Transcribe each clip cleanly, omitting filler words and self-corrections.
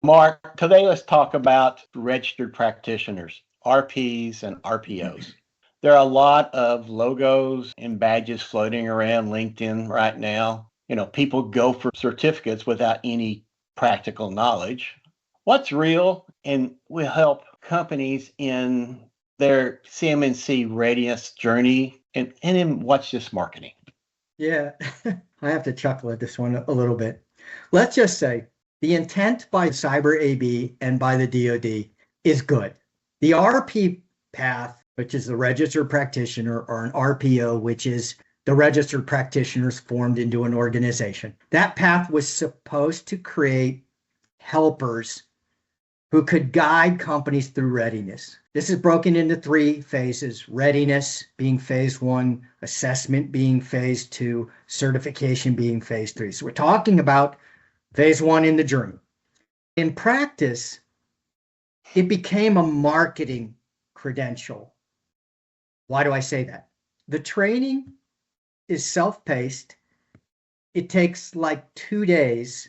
Mark, today let's talk about registered practitioners, RPs and RPOs. There are a lot of logos and badges floating around LinkedIn right now. People go for certificates without any practical knowledge. What's real and will help companies in their CMMC readiness journey and in what's just marketing? Yeah, I have to chuckle at this one a little bit. Let's just say the intent by Cyber AB and by the DoD is good. The RP path, which is the registered practitioner, or an RPO, which is the registered practitioners formed into an organization. That path was supposed to create helpers who could guide companies through readiness. This is broken into 3 phases: readiness being phase 1, assessment being phase 2, certification being phase 3. So we're talking about phase 1 in the journey. In practice, it became a marketing credential. Why do I say that? The training is self-paced. It takes like 2 days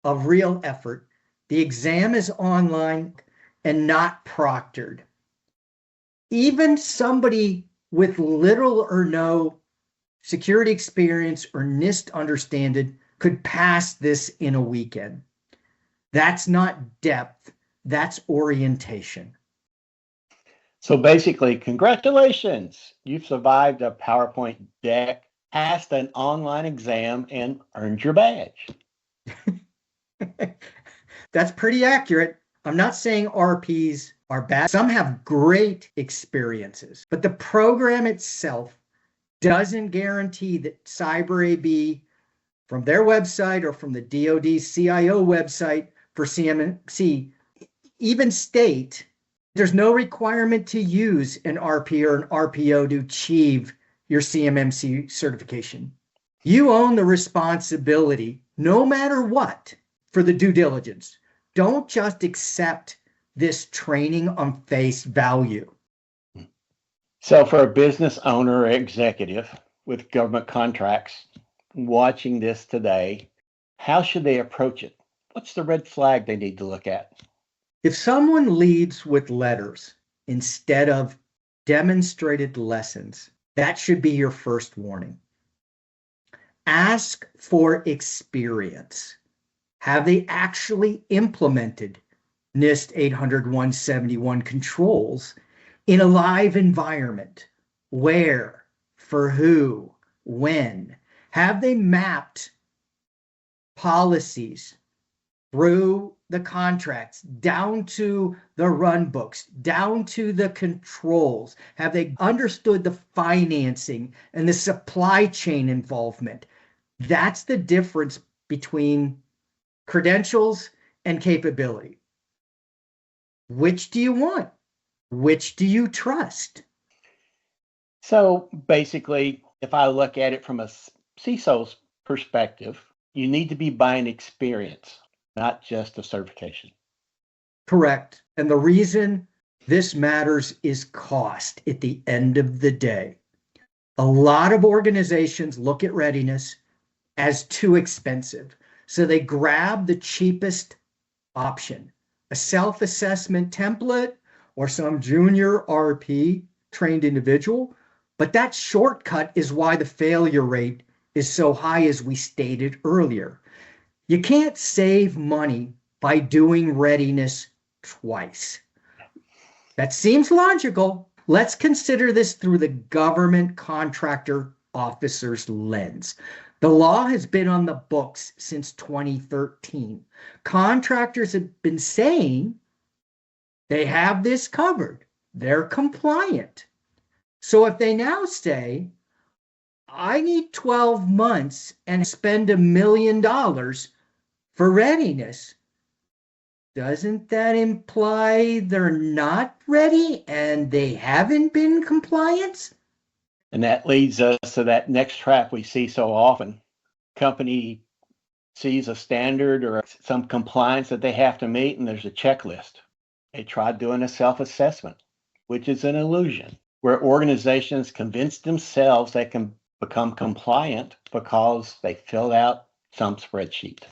of real effort. The exam is online and not proctored. Even somebody with little or no security experience or NIST understanding could pass this in a weekend. That's not depth, that's orientation. So basically, congratulations, you've survived a PowerPoint deck, passed an online exam, and earned your badge. That's pretty accurate. I'm not saying RPs are bad. Some have great experiences, but the program itself doesn't guarantee that Cyber AB from their website or from the DoD CIO website for CMMC even state there's no requirement to use an RP or an RPO to achieve your CMMC certification. You own the responsibility, no matter what, for the due diligence. Don't just accept this training on face value. So for a business owner or executive with government contracts watching this today, how should they approach it? What's the red flag they need to look at? If someone leads with letters instead of demonstrated lessons, that should be your first warning. Ask for experience. Have they actually implemented NIST 800-171 controls in a live environment? Where, for who, when? Have they mapped policies through the contracts, down to the run books, down to the controls? Have they understood the financing and the supply chain involvement? That's the difference between credentials and capability. Which do you want? Which do you trust? So basically, if I look at it from a CISO's perspective, you need to be buying experience, not just a certification. Correct. And the reason this matters is cost at the end of the day. A lot of organizations look at readiness as too expensive, so they grab the cheapest option, a self-assessment template or some junior RP trained individual. But that shortcut is why the failure rate is so high, as we stated earlier. You can't save money by doing readiness twice. That seems logical. Let's consider this through the government contractor officer's lens. The law has been on the books since 2013. Contractors have been saying they have this covered. They're compliant. So if they now say, I need 12 months and spend $1 million for readiness, doesn't that imply they're not ready and they haven't been compliant? And that leads us to that next trap we see so often. Company sees a standard or some compliance that they have to meet, and there's a checklist. They try doing a self-assessment, which is an illusion, where organizations convince themselves they can become compliant because they filled out some spreadsheet.